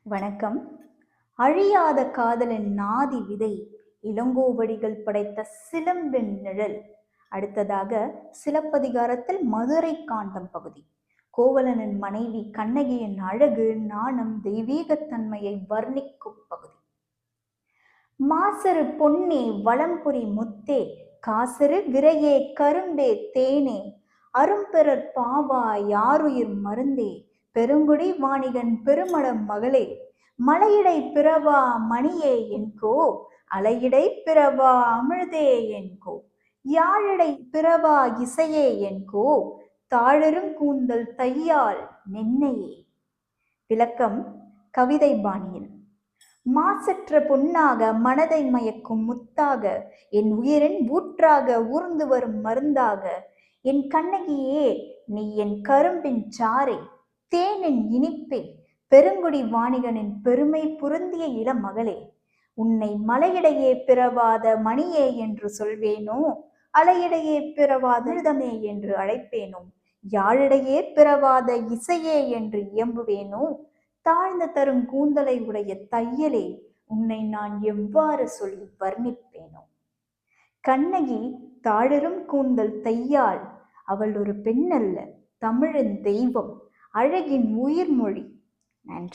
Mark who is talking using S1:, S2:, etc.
S1: வணக்கம். அழியாத காதலின் நாதி விதை, இளங்கோவடிகள் படைத்த சிலம்பின் நிழல். அடுத்ததாக சிலப்பதிகாரத்தில் மதுரை காண்டம் பகுதி. கோவலனின் மனைவி கண்ணகியின் அழகு, நாணம், தெய்வீகத்தன்மையை வர்ணிக்கும் பகுதி. மாசரு பொன்னே வளம்புரி முத்தே, காசரு விரையே கரும்பே தேனே, அரும்பெறற் பாவா யாருயிர் மருந்தே, பெருங்குடி வாணிகன் பெருமடம் மகளே, மலையிடை பிறவா மணியே என்கோ, அலையிடை பிறவா அமிழ்தே என்கோ, யாழிடை பிறவா இசையே என்கோ, தாழரும் கூந்தல் தையால் நென்னையே. விளக்கம் கவிதை பாணியில். மாசற்ற பொன்னாக மனதை மயக்கும் முத்தாக, என் உயிரின் ஊற்றாக ஊர்ந்து வரும் மருந்தாக, என் கண்ணகியே நீ என் கரும்பின் சாறை, தேனின் இனிப்பே, பெருங்குடி வாணிகனின் பெருமை பொருந்திய இளமகளே, உன்னை மலையிடையே பிறவாத மணியே என்று சொல்வேனோ, அலையிடையே பிறவாத அமிர்தமே என்று அழைப்பேனோ, யாழிடையே பிறவாத இசையே என்று இயம்புவேனோ, தாழ்ந்த தரும் கூந்தலை உடைய தையலே உன்னை நான் எவ்வாறு சொல்லி வர்ணிப்பேனோ. கண்ணகி தாழரும் கூந்தல் தையாள். அவள் ஒரு பெண்ணல்ல, தமிழின் தெய்வம், அழகின் உயிர்மொழி. நன்றி.